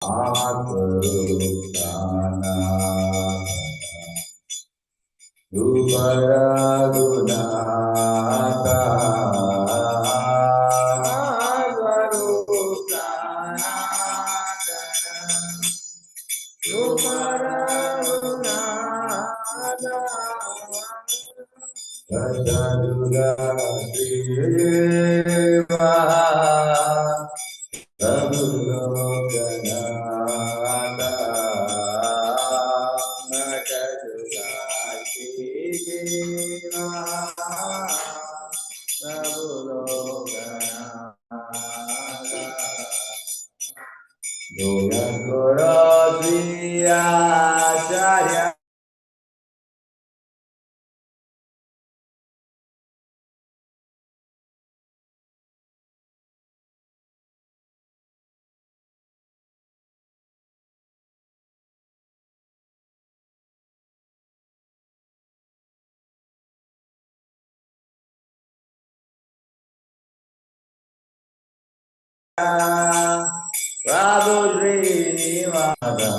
Prabhu Srinivasa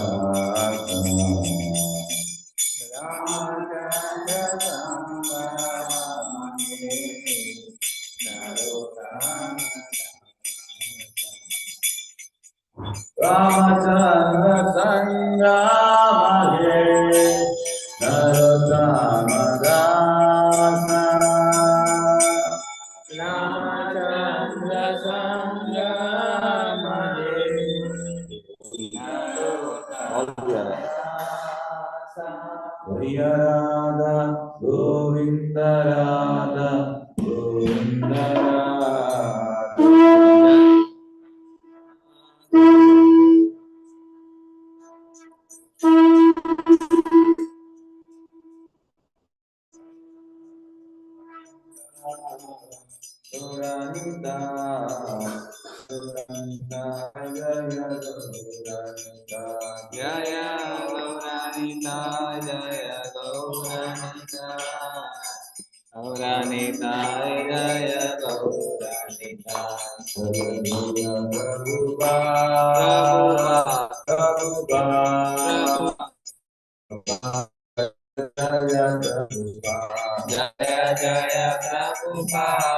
Ramachandra Sangramage Narottama Dasa Ramachandra Sangramage Narottama Hariya Radha Govinda Radha Govinda Radha Jaya Gauranita Jaya Gauranita Gauranita Jaya Gauranita Prabhupada Prabhupada Jaya Jaya Prabhupada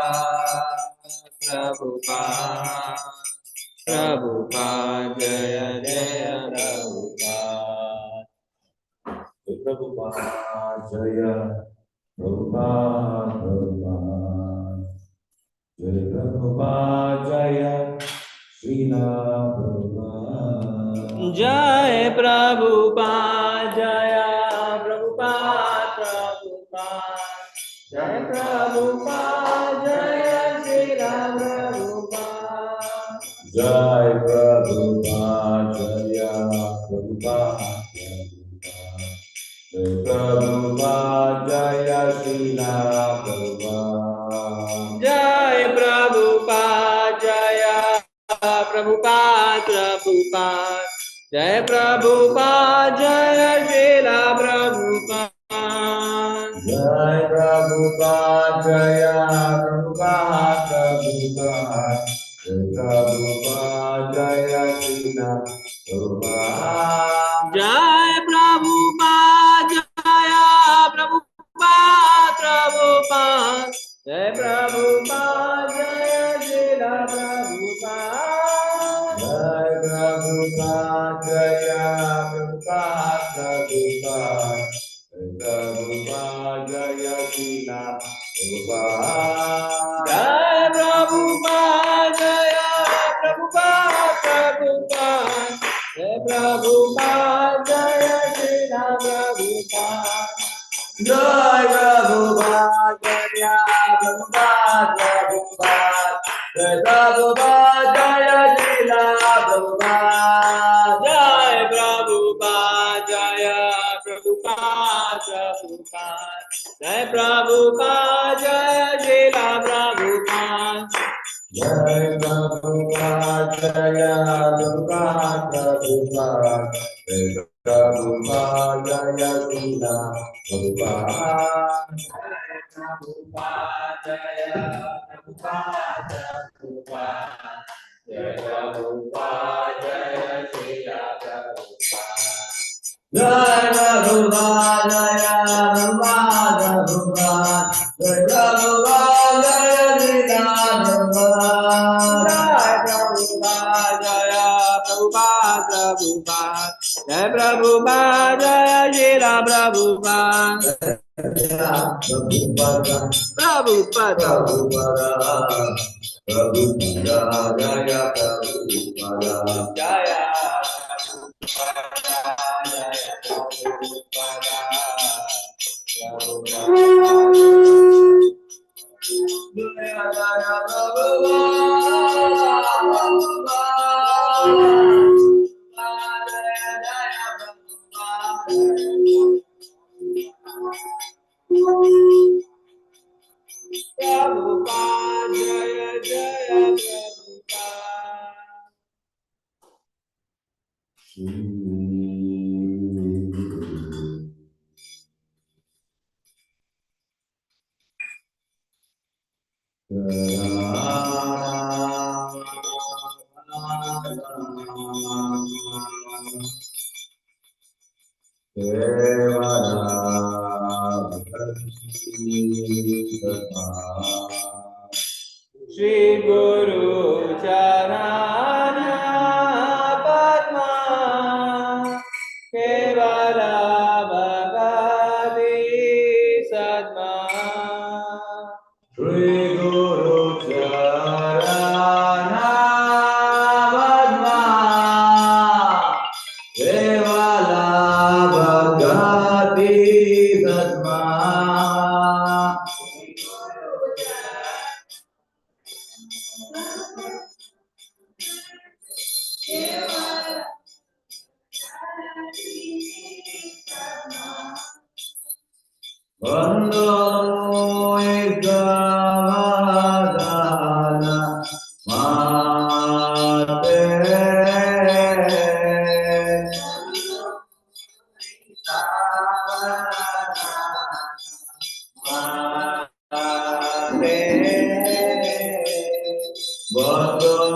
Prabhupada Prabhupada Jaya Jaya Prabhupada Prabhupada Jaya Prabhupada Prabhupada Jaya Prabhupada Jaya Srila Prabhupada Jai Prabhupada Jaya Prabhupada Prabhupada Jai Prabhupada Jaya Srila Prabhupada Jai Prabhupada Jaya Prabhupada Jai Prabhupada Jaya Srila Prabhupada Jai Prabhupada Jaya Prabhupada Prabhupada Jai Prabhupada Jaya Srila Prabhupada Jai Prabhupada Jaya Prabhupada Prabhupada Jai Prabhupada Jaya Srila Prabhupada Jai Prabhupada Jaya Prabhupada Prabhupada Jai Prabhupada Jaya Srila Prabhupada Jai Prabhupada Jaya Prabhupada Prabhupada Jai Prabhupada Jaya Srila Prabhupada Jai Prabhupada Jaya Prabhupada Prabhupada Jai Prabhupada Jaya Srila Prabhupada Jai Prabhupada Jaya Prabhupada Prabhupada Jai Prabhupada Jaya Srila Prabhupada Jai Prabhupada Jaya Prabhupada Prabhupada Jai Prabhupada Jaya Srila Prabhupada Jai Prabhupada Jaya Prabhupada Prabhupada Jai Prabhupada Jaya Srila Prabhupada Jai Prabhupada Jaya Prabhupada Prabhupada Jai Prabhupada Jaya Srila Jai Prabhupada, Jaya Prabhupada, Prabhupada, Jai Prabhupada, Jaya Srila Prabhupada. Jai Prabhupada, Jaya Prabhupada, Prabhupada, Jai Prabhupada, Jaya Srila Prabhupada. Prabhupada, Prabhupada, Prabhupada, Jaya Prabhupada, Jaya. Prabhupada, Jaya Jaya Shri Guru Charana Padma Kevala Bhagavati Sadma Shri Guru Charana Padma Kevala Bhagavati Sadma Bando Ekavadana Mate Bando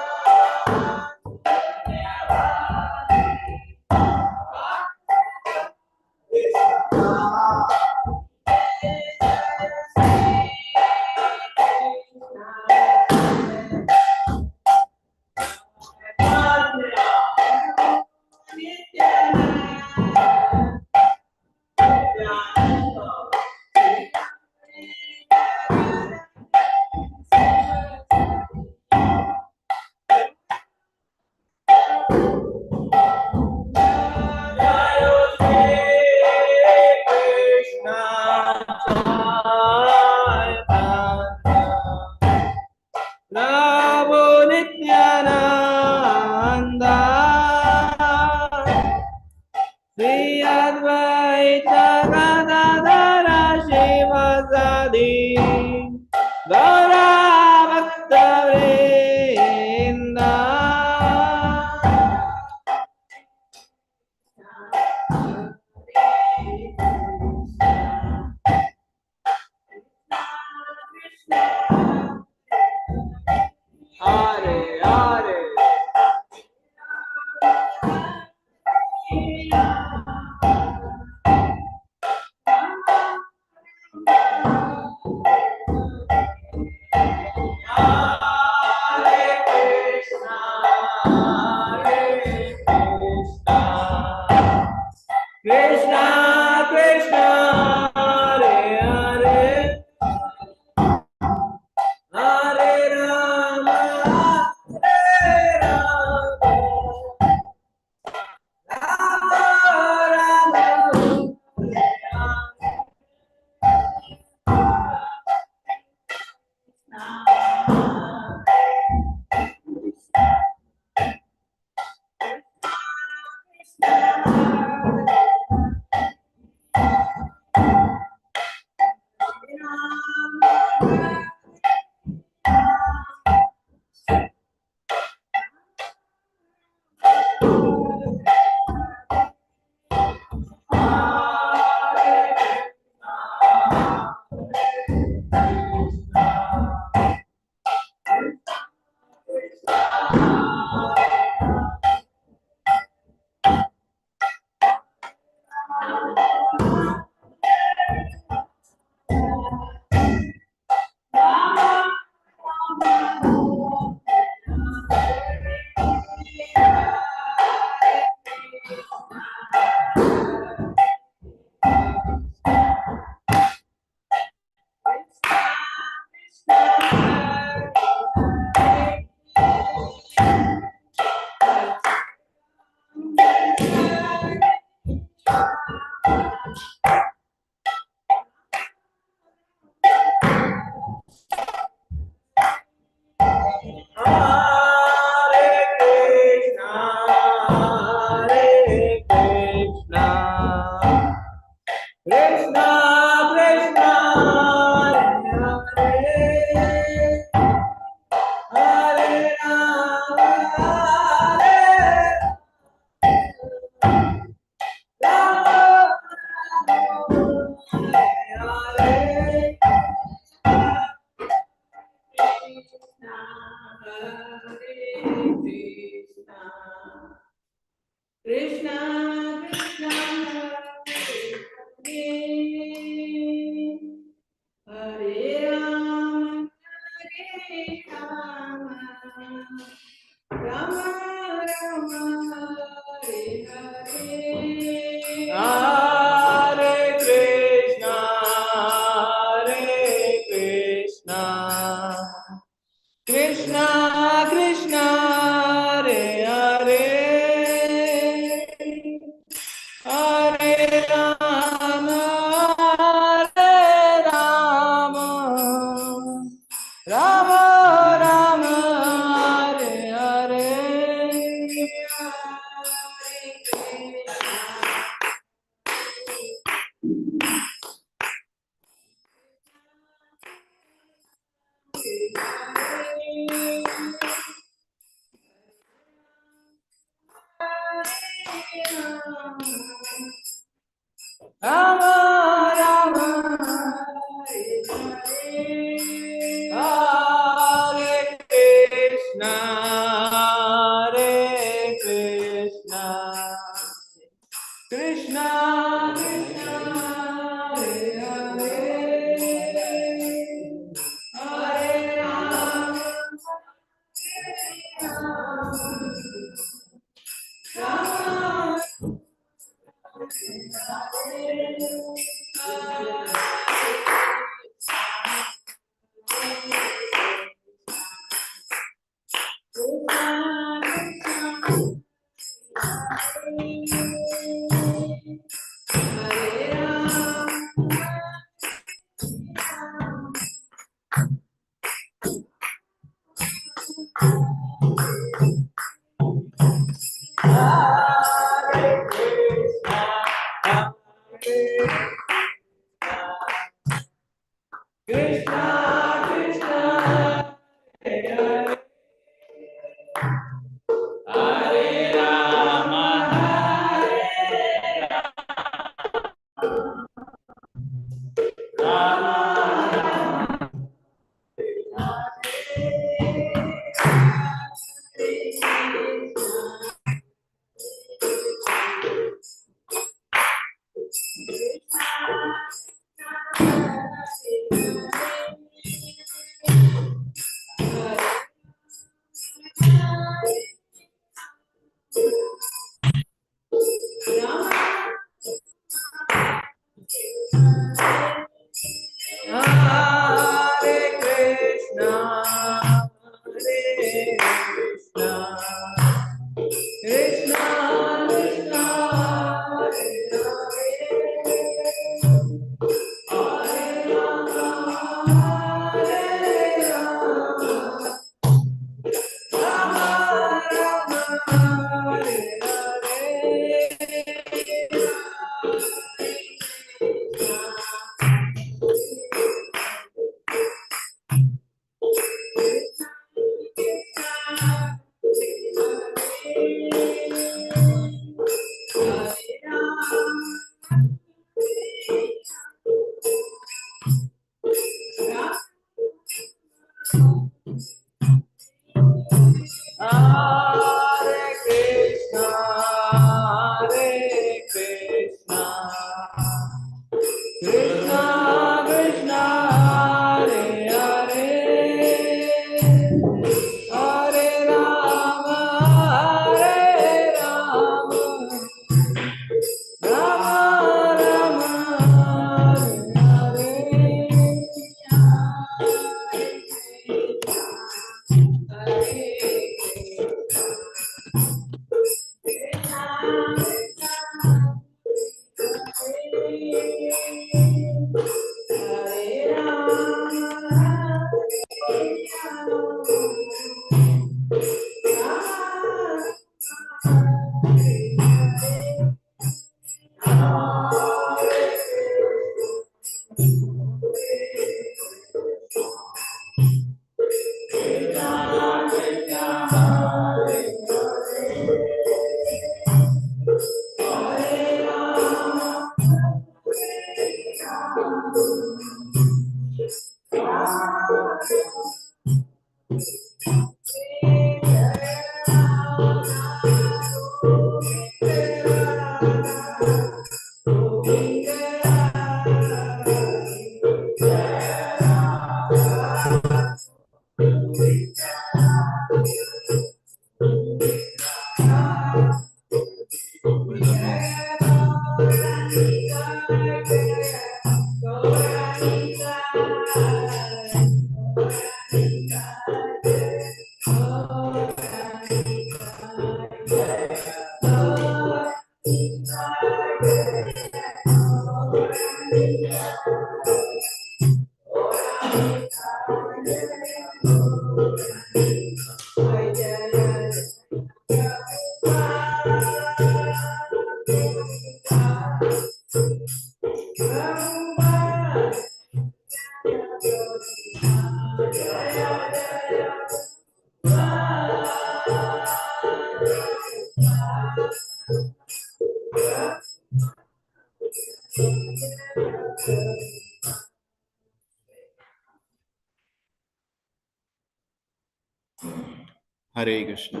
Hare Krishna.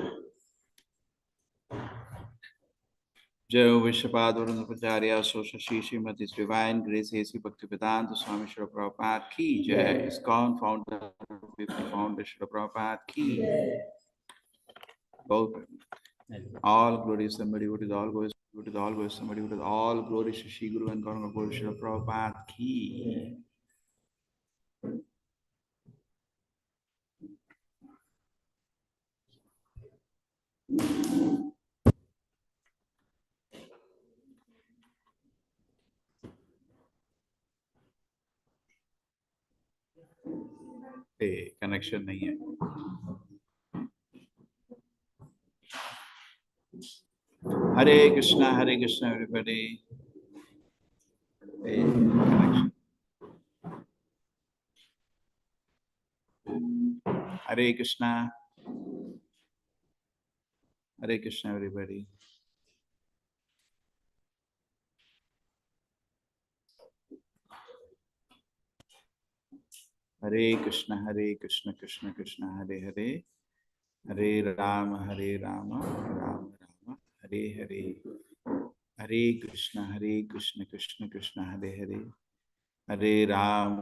जय विश्वपाद वरुणाचार्य सो शशि श्रीमती divine grace A C Bhaktivedanta स्वामी श्री प्रभुपाद की जय। ISKCON founder Shri Prabhupada की both all glories somebody who is all goes to all goes somebody who is all glories to Shri Guru and Gauranga Guru Shri Prabhupada ki। Connection नहीं है। हरे Krishna everybody. Connection. हरे Krishna everybody. हरे कृष्ण कृष्ण कृष्ण हरे हरे, हरे राम राम राम हरे हरे। हरे कृष्ण कृष्ण कृष्ण हरे हरे, हरे राम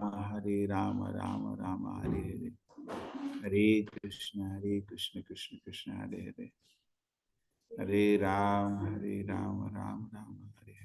राम राम हरे हरे। हरे कृष्ण कृष्ण कृष्ण हरे हरे, हरे राम राम राम हरे हरे।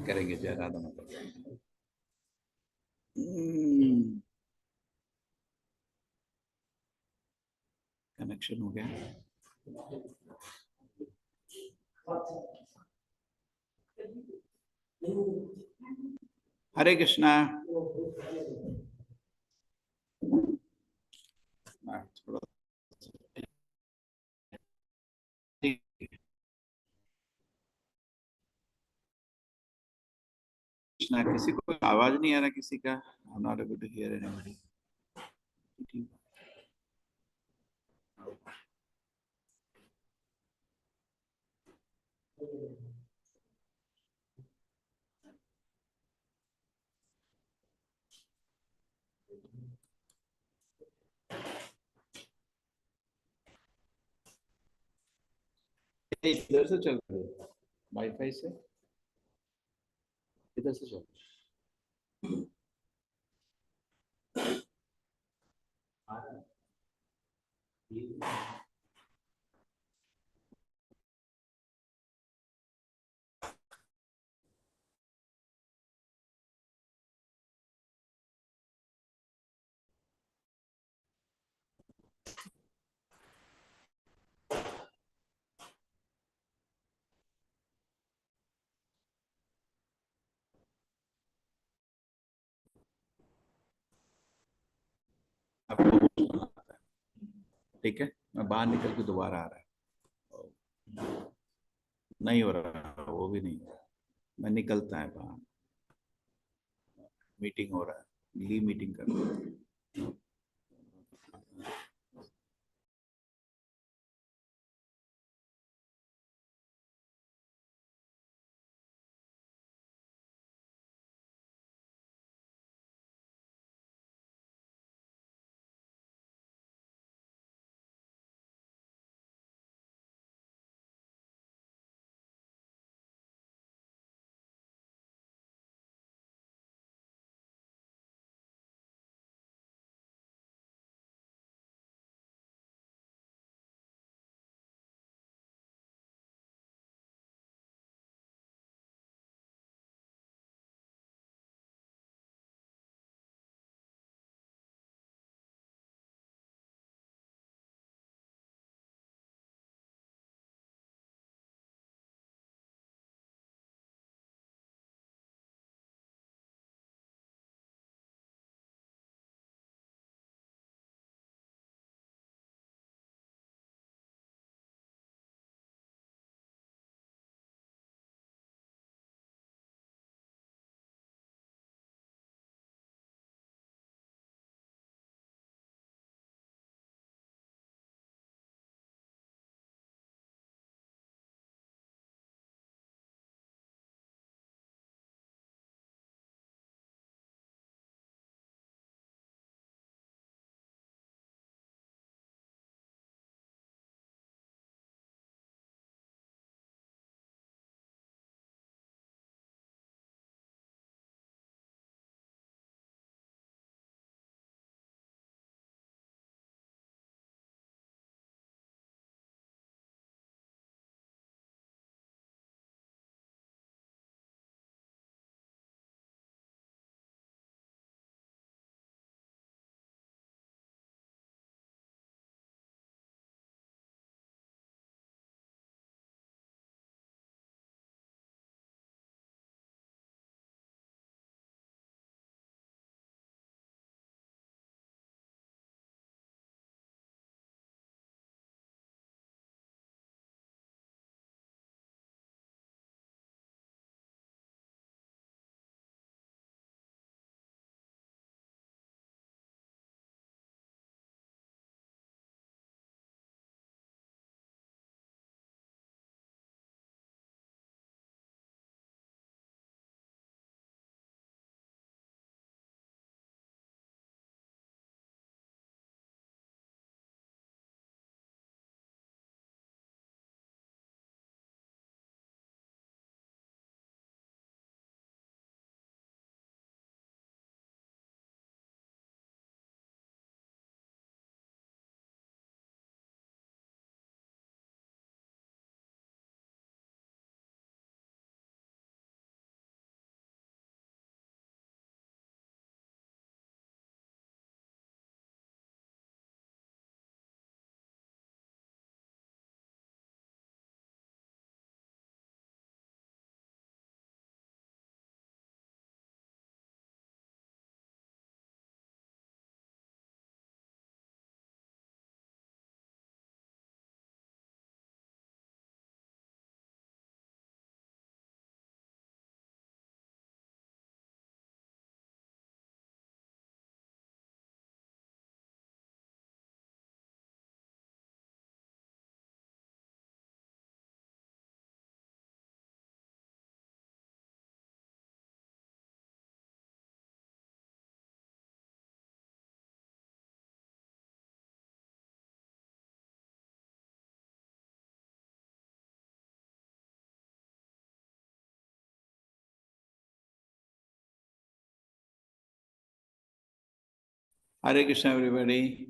करेंगे जय राधा माता। Connection हो गया। हरे कृष्णा। थोड़ा कृष्णा, किसी को आवाज नहीं आ रहा किसी का। I'm not able to hear anybody. इधर से चल रही है वाईफाई से, इधर से चल। आपको ठीक है, मैं बाहर निकल के दोबारा आ रहा है। नहीं हो रहा, वो भी नहीं। मैं निकलता है बाहर, मीटिंग हो रहा है, ली मीटिंग कर रहा है। Hare Krishna, everybody.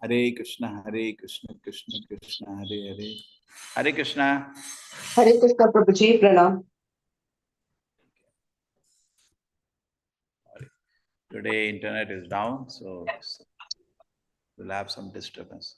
Hare Krishna, Krishna Krishna, Hare Hare. Hare Krishna. Hare Krishna Prabhuji, Pranam. Today internet is down, so we'll have some disturbance.